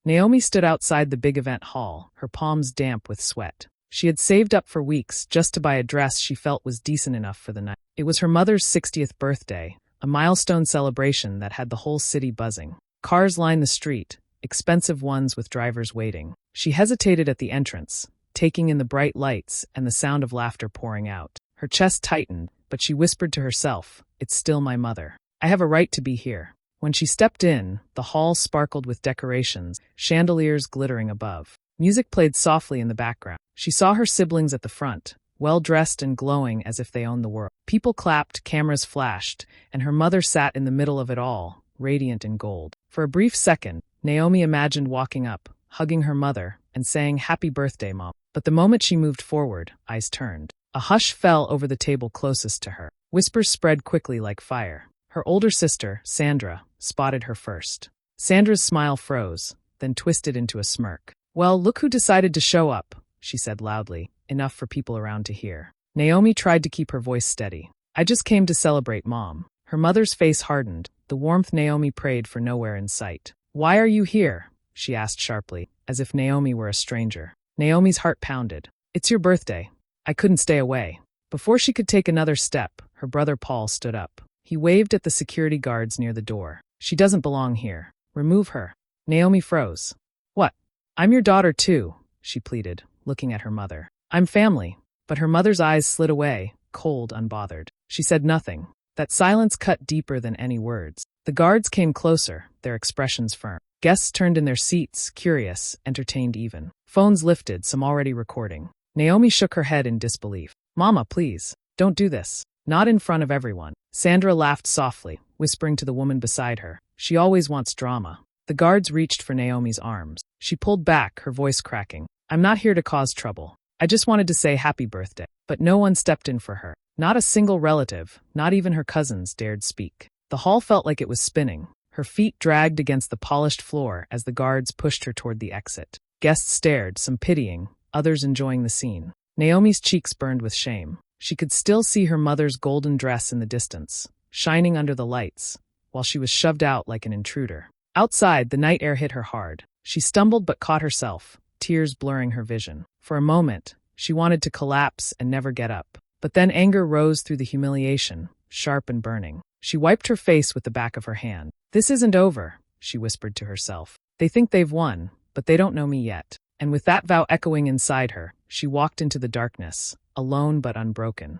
Naomi stood outside the big event hall, her palms damp with sweat. She had saved up for weeks just to buy a dress she felt was decent enough for the night. It was her mother's 60th birthday, a milestone celebration that had the whole city buzzing. Cars lined the street, expensive ones with drivers waiting. She hesitated at the entrance, taking in the bright lights and the sound of laughter pouring out. Her chest tightened, but she whispered to herself, "It's still my mother. I have a right to be here." When she stepped in, the hall sparkled with decorations, chandeliers glittering above. Music played softly in the background. She saw her siblings at the front, well-dressed and glowing as if they owned the world. People clapped, cameras flashed, and her mother sat in the middle of it all, radiant in gold. For a brief second, Naomi imagined walking up, hugging her mother, and saying, "Happy birthday, Mom." But the moment she moved forward, eyes turned. A hush fell over the table closest to her. Whispers spread quickly like fire. Her older sister, Sandra, spotted her first. Sandra's smile froze, then twisted into a smirk. "Well, look who decided to show up," she said loudly, enough for people around to hear. Naomi tried to keep her voice steady. "I just came to celebrate, Mom." Her mother's face hardened, the warmth Naomi prayed for nowhere in sight. "Why are you here?" she asked sharply, as if Naomi were a stranger. Naomi's heart pounded. "It's your birthday. I couldn't stay away." Before she could take another step, her brother Paul stood up. He waved at the security guards near the door. "She doesn't belong here. Remove her." Naomi froze. "What? I'm your daughter too," she pleaded, looking at her mother. "I'm family." But her mother's eyes slid away, cold, unbothered. She said nothing. That silence cut deeper than any words. The guards came closer, their expressions firm. Guests turned in their seats, curious, entertained even. Phones lifted, some already recording. Naomi shook her head in disbelief. "Mama, please, don't do this. Not in front of everyone." Sandra laughed softly, whispering to the woman beside her, "She always wants drama." The guards reached for Naomi's arms. She pulled back, her voice cracking. "I'm not here to cause trouble. I just wanted to say happy birthday." But no one stepped in for her. Not a single relative, not even her cousins, dared speak. The hall felt like it was spinning. Her feet dragged against the polished floor as the guards pushed her toward the exit. Guests stared, some pitying, others enjoying the scene. Naomi's cheeks burned with shame. She could still see her mother's golden dress in the distance, shining under the lights, while she was shoved out like an intruder. Outside, the night air hit her hard. She stumbled but caught herself, tears blurring her vision. For a moment, she wanted to collapse and never get up. But then anger rose through the humiliation, sharp and burning. She wiped her face with the back of her hand. "This isn't over," she whispered to herself. "They think they've won, but they don't know me yet." And with that vow echoing inside her, she walked into the darkness, alone but unbroken.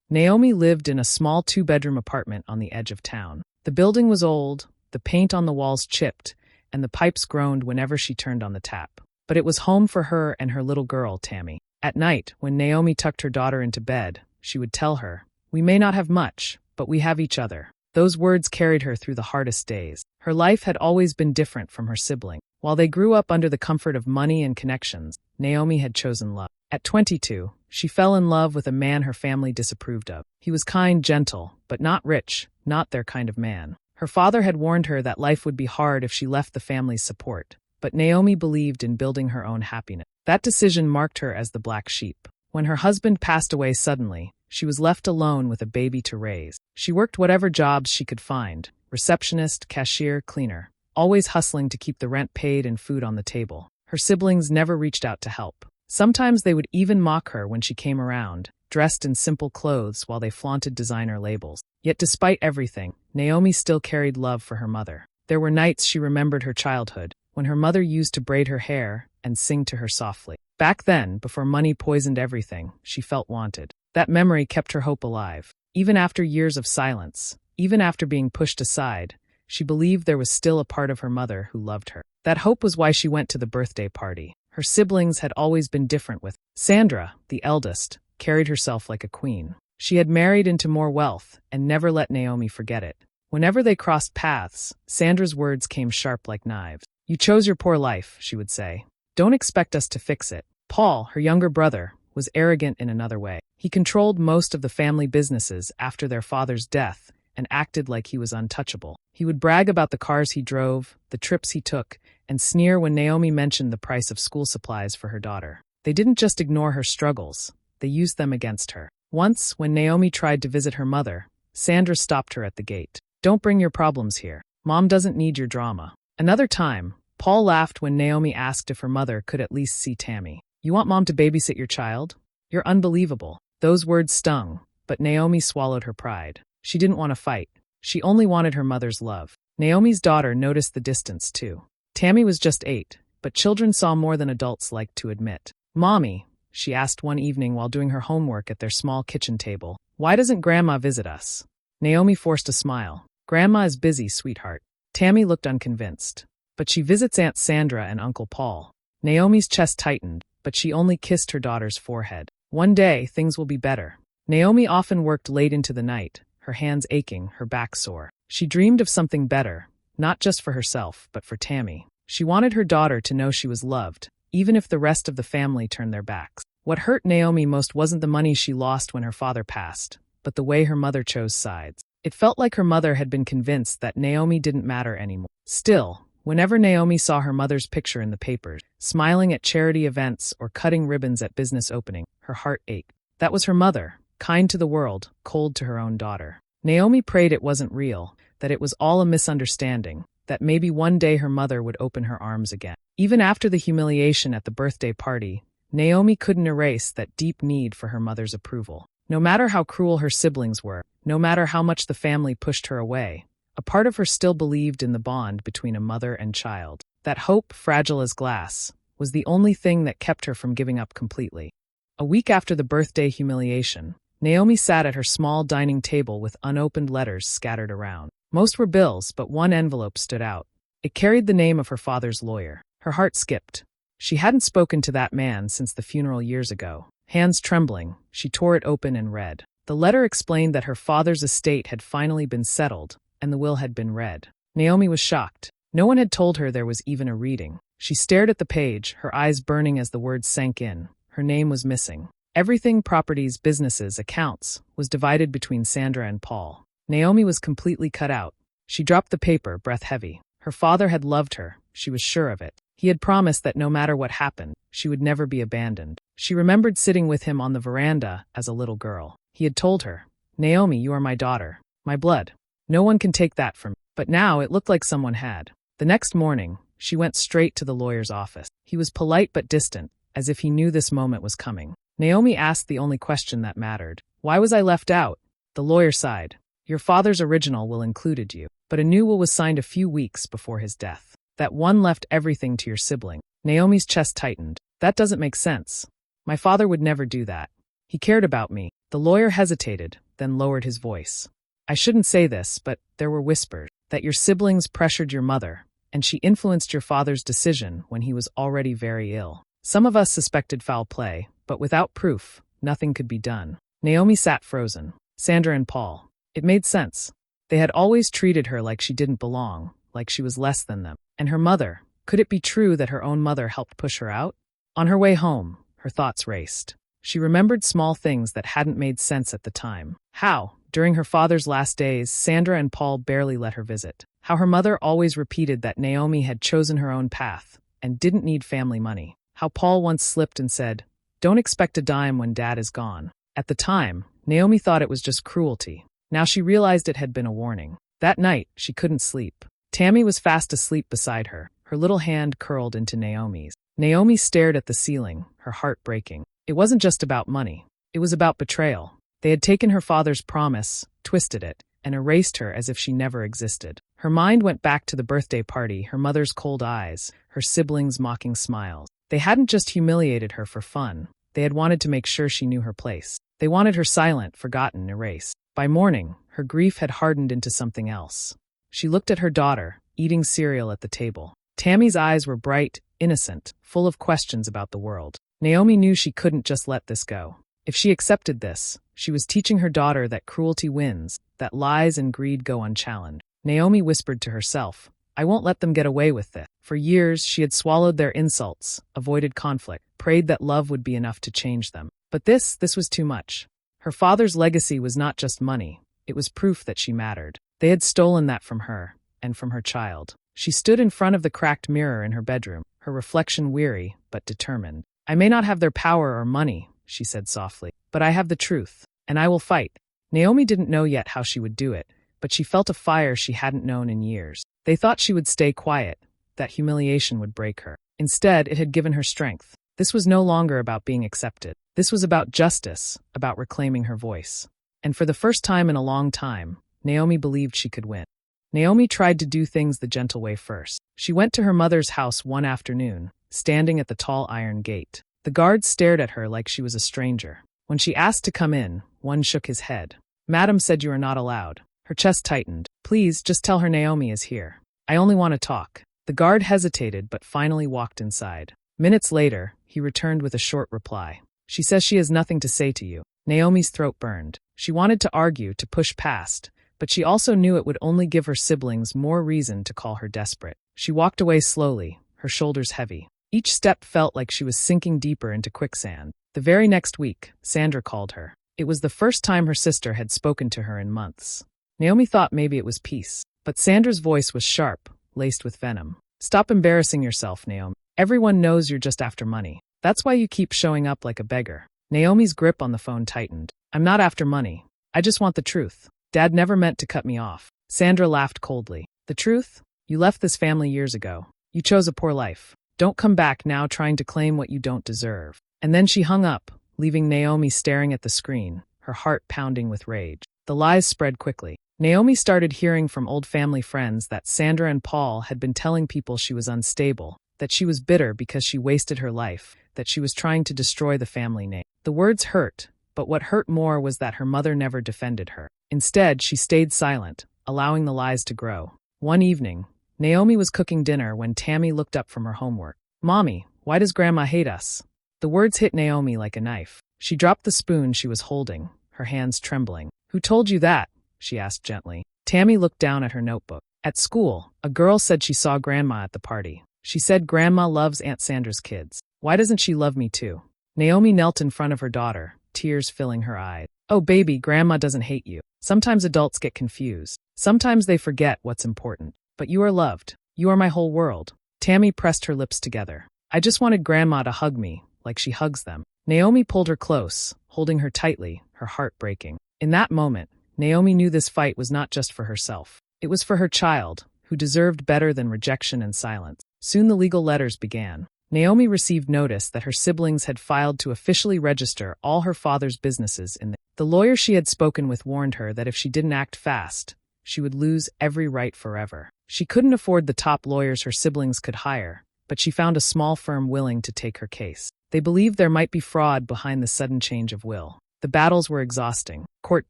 Naomi lived in a small 2-bedroom apartment on the edge of town. The building was old, the paint on the walls chipped, and the pipes groaned whenever she turned on the tap. But it was home for her and her little girl, Tammy. At night, when Naomi tucked her daughter into bed, she would tell her, "We may not have much, but we have each other." Those words carried her through the hardest days. Her life had always been different from her sibling. While they grew up under the comfort of money and connections, Naomi had chosen love. At 22, she fell in love with a man her family disapproved of. He was kind, gentle, but not rich, not their kind of man. Her father had warned her that life would be hard if she left the family's support, but Naomi believed in building her own happiness. That decision marked her as the black sheep. When her husband passed away suddenly, she was left alone with a baby to raise. She worked whatever jobs she could find, receptionist, cashier, cleaner, always hustling to keep the rent paid and food on the table. Her siblings never reached out to help. Sometimes they would even mock her when she came around, dressed in simple clothes while they flaunted designer labels. Yet despite everything, Naomi still carried love for her mother. There were nights she remembered her childhood, when her mother used to braid her hair and sing to her softly. Back then, before money poisoned everything, she felt wanted. That memory kept her hope alive. Even after years of silence, even after being pushed aside, she believed there was still a part of her mother who loved her. That hope was why she went to the birthday party. Her siblings had always been different with her. Sandra, the eldest, carried herself like a queen. She had married into more wealth and never let Naomi forget it. Whenever they crossed paths, Sandra's words came sharp like knives. "You chose your poor life," she would say. "Don't expect us to fix it." Paul, her younger brother, was arrogant in another way. He controlled most of the family businesses after their father's death and acted like he was untouchable. He would brag about the cars he drove, the trips he took, and sneer when Naomi mentioned the price of school supplies for her daughter. They didn't just ignore her struggles, they used them against her. Once, when Naomi tried to visit her mother, Sandra stopped her at the gate. "Don't bring your problems here. Mom doesn't need your drama." Another time, Paul laughed when Naomi asked if her mother could at least see Tammy. "You want mom to babysit your child? You're unbelievable." Those words stung, but Naomi swallowed her pride. She didn't want to fight. She only wanted her mother's love. Naomi's daughter noticed the distance too. Tammy was just 8, but children saw more than adults liked to admit. "Mommy," she asked one evening while doing her homework at their small kitchen table, "why doesn't Grandma visit us?" Naomi forced a smile. "Grandma is busy, sweetheart." Tammy looked unconvinced. "But she visits Aunt Sandra and Uncle Paul." Naomi's chest tightened, but she only kissed her daughter's forehead. "One day, things will be better." Naomi often worked late into the night, her hands aching, her back sore. She dreamed of something better, not just for herself, but for Tammy. She wanted her daughter to know she was loved, even if the rest of the family turned their backs. What hurt Naomi most wasn't the money she lost when her father passed, but the way her mother chose sides. It felt like her mother had been convinced that Naomi didn't matter anymore. Still, whenever Naomi saw her mother's picture in the papers, smiling at charity events or cutting ribbons at business opening, her heart ached. That was her mother, kind to the world, cold to her own daughter. Naomi prayed it wasn't real, that it was all a misunderstanding, that maybe one day her mother would open her arms again. Even after the humiliation at the birthday party, Naomi couldn't erase that deep need for her mother's approval. No matter how cruel her siblings were, no matter how much the family pushed her away, a part of her still believed in the bond between a mother and child. That hope, fragile as glass, was the only thing that kept her from giving up completely. A week after the birthday humiliation, Naomi sat at her small dining table with unopened letters scattered around. Most were bills, but one envelope stood out. It carried the name of her father's lawyer. Her heart skipped. She hadn't spoken to that man since the funeral years ago. Hands trembling, she tore it open and read. The letter explained that her father's estate had finally been settled, and the will had been read. Naomi was shocked. No one had told her there was even a reading. She stared at the page, her eyes burning as the words sank in. Her name was missing. Everything, properties, businesses, accounts, was divided between Sandra and Paul. Naomi was completely cut out. She dropped the paper, breath heavy. Her father had loved her, she was sure of it. He had promised that no matter what happened, she would never be abandoned. She remembered sitting with him on the veranda as a little girl. He had told her, "Naomi, you are my daughter, my blood. No one can take that from me." But now it looked like someone had. The next morning, she went straight to the lawyer's office. He was polite but distant, as if he knew this moment was coming. Naomi asked the only question that mattered. "Why was I left out?" The lawyer sighed. "Your father's original will included you, but a new will was signed a few weeks before his death. That one left everything to your sibling." Naomi's chest tightened. "That doesn't make sense. My father would never do that. He cared about me." The lawyer hesitated, then lowered his voice. "I shouldn't say this, but there were whispers that your siblings pressured your mother, and she influenced your father's decision when he was already very ill. Some of us suspected foul play, but without proof, nothing could be done." Naomi sat frozen. Sandra and Paul. It made sense. They had always treated her like she didn't belong, like she was less than them. And her mother, could it be true that her own mother helped push her out? On her way home, her thoughts raced. She remembered small things that hadn't made sense at the time. How, during her father's last days, Sandra and Paul barely let her visit. How her mother always repeated that Naomi had chosen her own path and didn't need family money. How Paul once slipped and said, "Don't expect a dime when Dad is gone." At the time, Naomi thought it was just cruelty. Now she realized it had been a warning. That night, she couldn't sleep. Tammy was fast asleep beside her, her little hand curled into Naomi's. Naomi stared at the ceiling, her heart breaking. It wasn't just about money. It was about betrayal. They had taken her father's promise, twisted it, and erased her as if she never existed. Her mind went back to the birthday party, her mother's cold eyes, her siblings' mocking smiles. They hadn't just humiliated her for fun. They had wanted to make sure she knew her place. They wanted her silent, forgotten, erased. By morning, her grief had hardened into something else. She looked at her daughter, eating cereal at the table. Tammy's eyes were bright, innocent, full of questions about the world. Naomi knew she couldn't just let this go. If she accepted this, she was teaching her daughter that cruelty wins, that lies and greed go unchallenged. Naomi whispered to herself, "I won't let them get away with this." For years, she had swallowed their insults, avoided conflict, prayed that love would be enough to change them. But this was too much. Her father's legacy was not just money. It was proof that she mattered. They had stolen that from her, and from her child. She stood in front of the cracked mirror in her bedroom, her reflection weary, but determined. "I may not have their power or money," she said softly, "but I have the truth, and I will fight." Naomi didn't know yet how she would do it, but she felt a fire she hadn't known in years. They thought she would stay quiet, that humiliation would break her. Instead, it had given her strength. This was no longer about being accepted. This was about justice, about reclaiming her voice. And for the first time in a long time, Naomi believed she could win. Naomi tried to do things the gentle way first. She went to her mother's house one afternoon, standing at the tall iron gate. The guards stared at her like she was a stranger. When she asked to come in, one shook his head. "Madam said you are not allowed." Her chest tightened. "Please, just tell her Naomi is here. I only want to talk." The guard hesitated but finally walked inside. Minutes later, he returned with a short reply. "She says she has nothing to say to you." Naomi's throat burned. She wanted to argue, to push past, but she also knew it would only give her siblings more reason to call her desperate. She walked away slowly, her shoulders heavy. Each step felt like she was sinking deeper into quicksand. The very next week, Sandra called her. It was the first time her sister had spoken to her in months. Naomi thought maybe it was peace, but Sandra's voice was sharp, laced with venom. "Stop embarrassing yourself, Naomi. Everyone knows you're just after money. That's why you keep showing up like a beggar." Naomi's grip on the phone tightened. "I'm not after money. I just want the truth. Dad never meant to cut me off." Sandra laughed coldly. "The truth? You left this family years ago. You chose a poor life. Don't come back now trying to claim what you don't deserve." And then she hung up, leaving Naomi staring at the screen, her heart pounding with rage. The lies spread quickly. Naomi started hearing from old family friends that Sandra and Paul had been telling people she was unstable, that she was bitter because she wasted her life, that she was trying to destroy the family name. The words hurt, but what hurt more was that her mother never defended her. Instead, she stayed silent, allowing the lies to grow. One evening, Naomi was cooking dinner when Tammy looked up from her homework. "Mommy, why does Grandma hate us?" The words hit Naomi like a knife. She dropped the spoon she was holding, her hands trembling. "Who told you that?" she asked gently. Tammy looked down at her notebook. "At school, a girl said she saw Grandma at the party. She said Grandma loves Aunt Sandra's kids. Why doesn't she love me too?" Naomi knelt in front of her daughter, tears filling her eyes. "Oh baby, Grandma doesn't hate you. Sometimes adults get confused. Sometimes they forget what's important. But you are loved. You are my whole world." Tammy pressed her lips together. "I just wanted Grandma to hug me, like she hugs them." Naomi pulled her close, holding her tightly, her heart breaking. In that moment, Naomi knew this fight was not just for herself. It was for her child, who deserved better than rejection and silence. Soon the legal letters began. Naomi received notice that her siblings had filed to officially register all her father's businesses in the lawyer she had spoken with warned her that if she didn't act fast, she would lose every right forever. She couldn't afford the top lawyers her siblings could hire, but she found a small firm willing to take her case. They believed there might be fraud behind the sudden change of will. The battles were exhausting. Court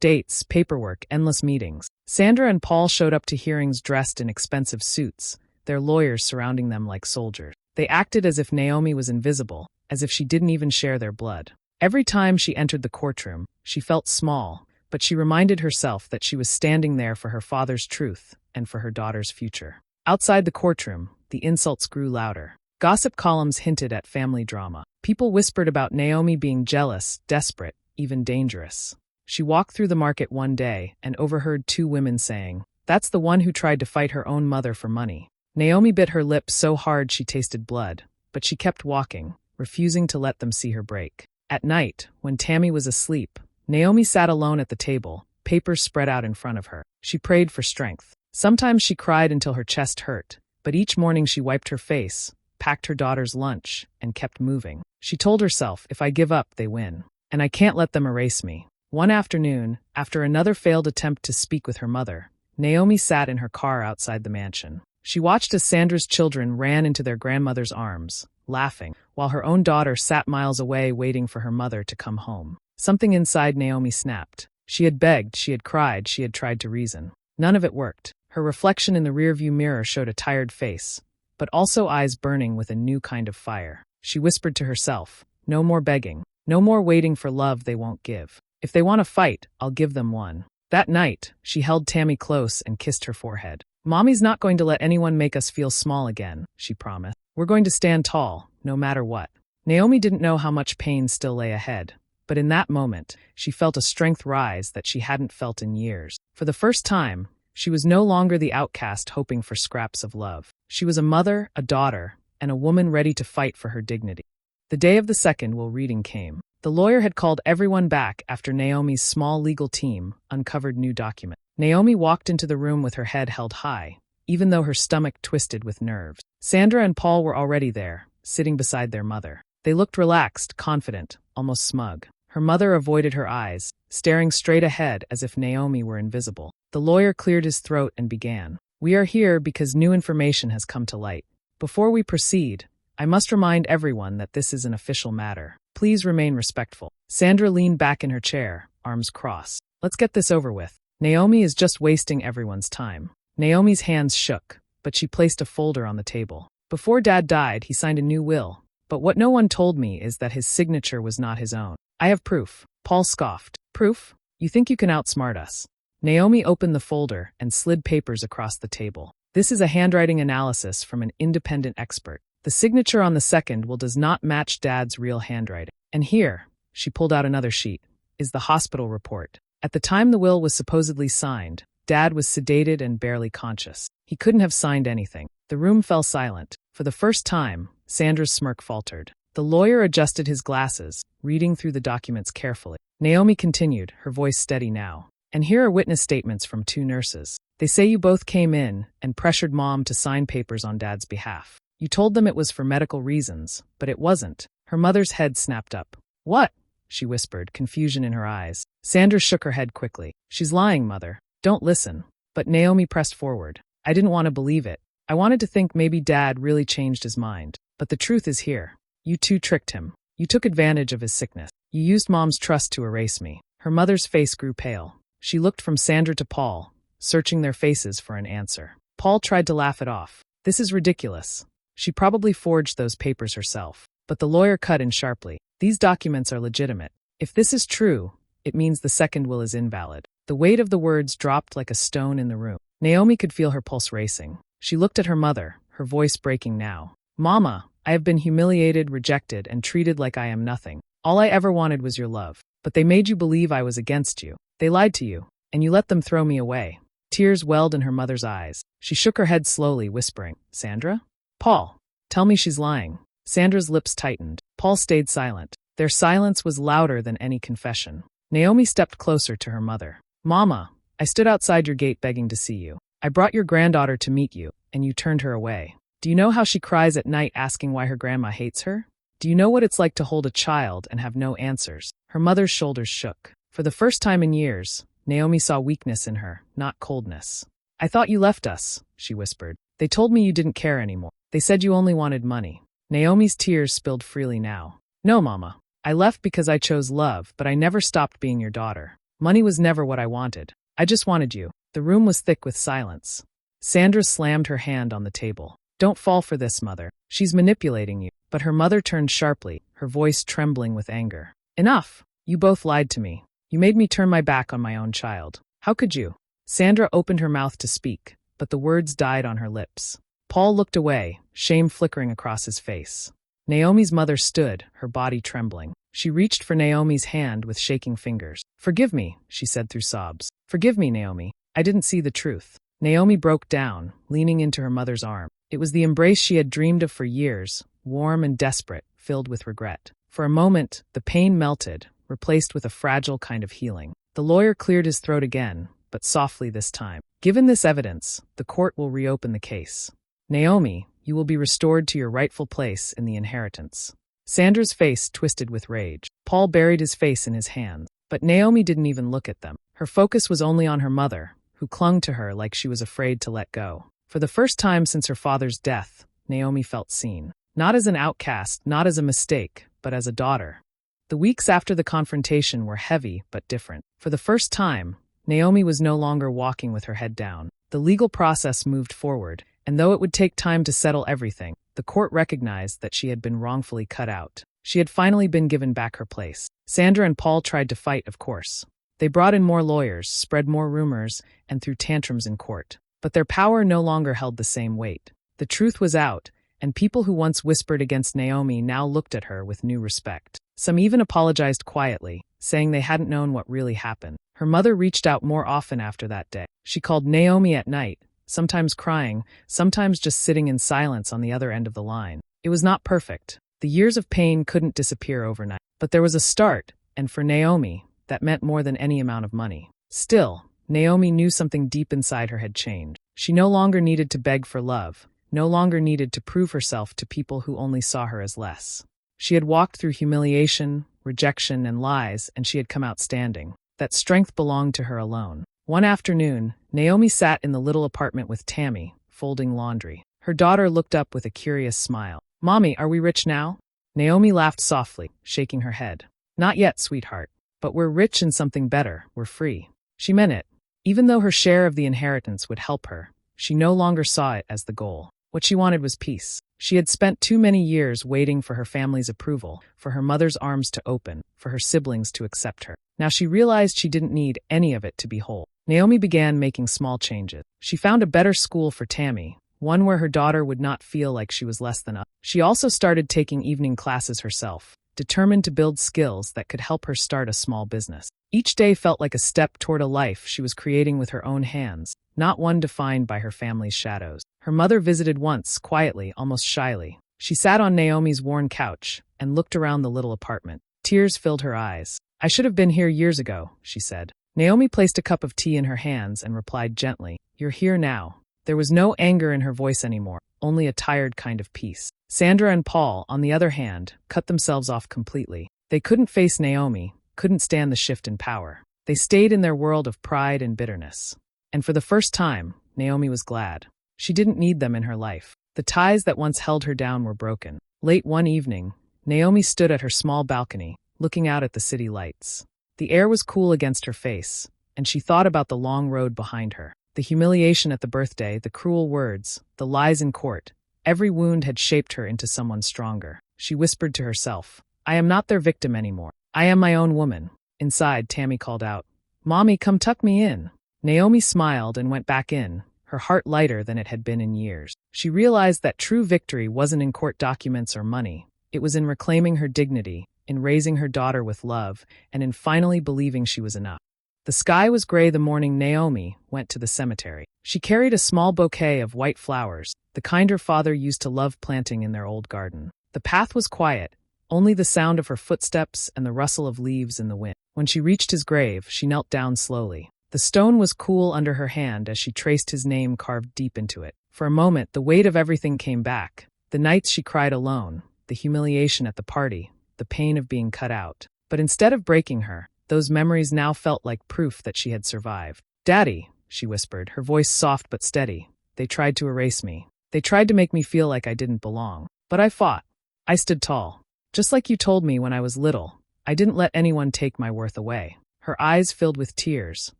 dates, paperwork, endless meetings. Sandra and Paul showed up to hearings dressed in expensive suits, their lawyers surrounding them like soldiers. They acted as if Naomi was invisible, as if she didn't even share their blood. Every time she entered the courtroom, she felt small, but she reminded herself that she was standing there for her father's truth and for her daughter's future. Outside the courtroom, the insults grew louder. Gossip columns hinted at family drama. People whispered about Naomi being jealous, desperate, even dangerous. She walked through the market one day and overheard two women saying, "That's the one who tried to fight her own mother for money." Naomi bit her lip so hard she tasted blood, but she kept walking, refusing to let them see her break. At night, when Tammy was asleep, Naomi sat alone at the table, papers spread out in front of her. She prayed for strength. Sometimes she cried until her chest hurt, but each morning she wiped her face, packed her daughter's lunch, and kept moving. She told herself, "If I give up, they win. And I can't let them erase me." One afternoon, after another failed attempt to speak with her mother, Naomi sat in her car outside the mansion. She watched as Sandra's children ran into their grandmother's arms, laughing, while her own daughter sat miles away waiting for her mother to come home. Something inside Naomi snapped. She had begged, she had cried, she had tried to reason. None of it worked. Her reflection in the rearview mirror showed a tired face, but also eyes burning with a new kind of fire. She whispered to herself, "No more begging. No more waiting for love they won't give. If they want to fight, I'll give them one." That night, she held Tammy close and kissed her forehead. "Mommy's not going to let anyone make us feel small again," she promised. "We're going to stand tall, no matter what." Naomi didn't know how much pain still lay ahead, but in that moment, she felt a strength rise that she hadn't felt in years. For the first time, she was no longer the outcast hoping for scraps of love. She was a mother, a daughter, and a woman ready to fight for her dignity. The day of the second will reading came. The lawyer had called everyone back after Naomi's small legal team uncovered new documents. Naomi walked into the room with her head held high, even though her stomach twisted with nerves. Sandra and Paul were already there, sitting beside their mother. They looked relaxed, confident, almost smug. Her mother avoided her eyes, staring straight ahead as if Naomi were invisible. The lawyer cleared his throat and began. "We are here because new information has come to light. Before we proceed, I must remind everyone that this is an official matter. Please remain respectful." Sandra leaned back in her chair, arms crossed. "Let's get this over with. Naomi is just wasting everyone's time." Naomi's hands shook, but she placed a folder on the table. "Before Dad died, he signed a new will. But what no one told me is that his signature was not his own. I have proof." Paul scoffed. "Proof? You think you can outsmart us?" Naomi opened the folder and slid papers across the table. "This is a handwriting analysis from an independent expert. The signature on the second will does not match Dad's real handwriting. And here," she pulled out another sheet, "is the hospital report. At the time the will was supposedly signed, Dad was sedated and barely conscious. He couldn't have signed anything." The room fell silent. For the first time, Sandra's smirk faltered. The lawyer adjusted his glasses, reading through the documents carefully. Naomi continued, her voice steady now. "And here are witness statements from 2 nurses. They say you both came in and pressured Mom to sign papers on Dad's behalf. You told them it was for medical reasons, but it wasn't." Her mother's head snapped up. "What?" she whispered, confusion in her eyes. Sandra shook her head quickly. "She's lying, Mother. Don't listen." But Naomi pressed forward. "I didn't want to believe it. I wanted to think maybe Dad really changed his mind. But the truth is here. You 2 tricked him. You took advantage of his sickness. You used Mom's trust to erase me." Her mother's face grew pale. She looked from Sandra to Paul, searching their faces for an answer. Paul tried to laugh it off. "This is ridiculous. She probably forged those papers herself." But the lawyer cut in sharply. "These documents are legitimate. If this is true, it means the second will is invalid." The weight of the words dropped like a stone in the room. Naomi could feel her pulse racing. She looked at her mother, her voice breaking now. "Mama, I have been humiliated, rejected, and treated like I am nothing. All I ever wanted was your love. But they made you believe I was against you. They lied to you, and you let them throw me away." Tears welled in her mother's eyes. She shook her head slowly, whispering, "Sandra? Paul, tell me she's lying." Sandra's lips tightened. Paul stayed silent. Their silence was louder than any confession. Naomi stepped closer to her mother. "Mama, I stood outside your gate begging to see you. I brought your granddaughter to meet you, and you turned her away. Do you know how she cries at night asking why her grandma hates her? Do you know what it's like to hold a child and have no answers?" Her mother's shoulders shook. For the first time in years, Naomi saw weakness in her, not coldness. "I thought you left us," she whispered. "They told me you didn't care anymore. They said you only wanted money." Naomi's tears spilled freely now. "No, Mama. I left because I chose love, but I never stopped being your daughter. Money was never what I wanted. I just wanted you." The room was thick with silence. Sandra slammed her hand on the table. "Don't fall for this, Mother. She's manipulating you." But her mother turned sharply, her voice trembling with anger. "Enough! You both lied to me. You made me turn my back on my own child. How could you?" Sandra opened her mouth to speak, but the words died on her lips. Paul looked away, shame flickering across his face. Naomi's mother stood, her body trembling. She reached for Naomi's hand with shaking fingers. "Forgive me," she said through sobs. "Forgive me, Naomi. I didn't see the truth." Naomi broke down, leaning into her mother's arm. It was the embrace she had dreamed of for years, warm and desperate, filled with regret. For a moment, the pain melted, replaced with a fragile kind of healing. The lawyer cleared his throat again, but softly this time. "Given this evidence, the court will reopen the case. Naomi, you will be restored to your rightful place in the inheritance." Sandra's face twisted with rage. Paul buried his face in his hands, but Naomi didn't even look at them. Her focus was only on her mother, who clung to her like she was afraid to let go. For the first time since her father's death, Naomi felt seen. Not as an outcast, not as a mistake, but as a daughter. The weeks after the confrontation were heavy but different. For the first time, Naomi was no longer walking with her head down. The legal process moved forward, and though it would take time to settle everything, the court recognized that she had been wrongfully cut out. She had finally been given back her place. Sandra and Paul tried to fight, of course. They brought in more lawyers, spread more rumors, and threw tantrums in court. But their power no longer held the same weight. The truth was out, and people who once whispered against Naomi now looked at her with new respect. Some even apologized quietly, saying they hadn't known what really happened. Her mother reached out more often after that day. She called Naomi at night, sometimes crying, sometimes just sitting in silence on the other end of the line. It was not perfect. The years of pain couldn't disappear overnight. But there was a start, and for Naomi, that meant more than any amount of money. Still, Naomi knew something deep inside her had changed. She no longer needed to beg for love. no longer needed to prove herself to people who only saw her as less. She had walked through humiliation, rejection, and lies, and she had come out standing. That strength belonged to her alone. One afternoon, Naomi sat in the little apartment with Tammy, folding laundry. Her daughter looked up with a curious smile. "Mommy, are we rich now?" Naomi laughed softly, shaking her head. "Not yet, sweetheart. But we're rich in something better. We're free." She meant it. Even though her share of the inheritance would help her, she no longer saw it as the goal. What she wanted was peace. She had spent too many years waiting for her family's approval, for her mother's arms to open, for her siblings to accept her. Now she realized she didn't need any of it to be whole. Naomi began making small changes. She found a better school for Tammy, one where her daughter would not feel like she was less than us. She also started taking evening classes herself, determined to build skills that could help her start a small business. Each day felt like a step toward a life she was creating with her own hands, not one defined by her family's shadows. Her mother visited once, quietly, almost shyly. She sat on Naomi's worn couch and looked around the little apartment. Tears filled her eyes. "I should have been here years ago," she said. Naomi placed a cup of tea in her hands and replied gently, "You're here now." There was no anger in her voice anymore, only a tired kind of peace. Sandra and Paul, on the other hand, cut themselves off completely. They couldn't face Naomi, couldn't stand the shift in power. They stayed in their world of pride and bitterness. And for the first time, Naomi was glad. She didn't need them in her life. The ties that once held her down were broken. Late one evening, Naomi stood at her small balcony, looking out at the city lights. The air was cool against her face, and she thought about the long road behind her. The humiliation at the birthday, the cruel words, the lies in court. Every wound had shaped her into someone stronger. She whispered to herself, "I am not their victim anymore. I am my own woman." Inside, Tammy called out, "Mommy, come tuck me in." Naomi smiled and went back in, her heart lighter than it had been in years. She realized that true victory wasn't in court documents or money. It was in reclaiming her dignity, in raising her daughter with love, and in finally believing she was enough. The sky was gray the morning Naomi went to the cemetery. She carried a small bouquet of white flowers, the kind her father used to love planting in their old garden. The path was quiet, only the sound of her footsteps and the rustle of leaves in the wind. When she reached his grave, she knelt down slowly. The stone was cool under her hand as she traced his name carved deep into it. For a moment, the weight of everything came back. The nights she cried alone, the humiliation at the party, the pain of being cut out. But instead of breaking her, those memories now felt like proof that she had survived. "Daddy," she whispered, her voice soft but steady. "They tried to erase me. They tried to make me feel like I didn't belong. But I fought. I stood tall. Just like you told me when I was little, I didn't let anyone take my worth away." Her eyes filled with tears,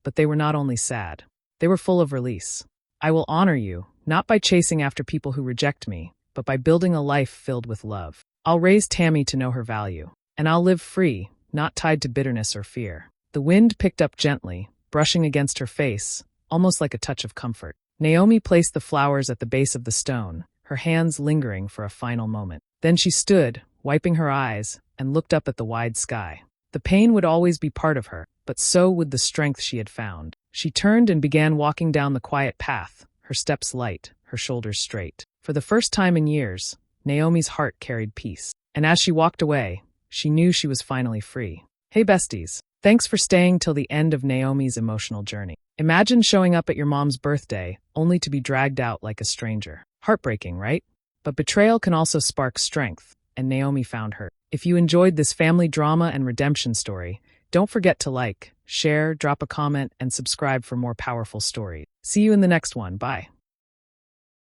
but they were not only sad. They were full of release. "I will honor you, not by chasing after people who reject me, but by building a life filled with love. I'll raise Tammy to know her value. And I'll live free, not tied to bitterness or fear." The wind picked up gently, brushing against her face, almost like a touch of comfort. Naomi placed the flowers at the base of the stone, her hands lingering for a final moment. Then she stood, wiping her eyes, and looked up at the wide sky. The pain would always be part of her, but so would the strength she had found. She turned and began walking down the quiet path, her steps light, her shoulders straight. For the first time in years, Naomi's heart carried peace. And as she walked away, she knew she was finally free. Hey besties, thanks for staying till the end of Naomi's emotional journey. Imagine showing up at your mom's birthday, only to be dragged out like a stranger. Heartbreaking, right? But betrayal can also spark strength, and Naomi found her. If you enjoyed this family drama and redemption story, don't forget to like, share, drop a comment, and subscribe for more powerful stories. See you in the next one. Bye.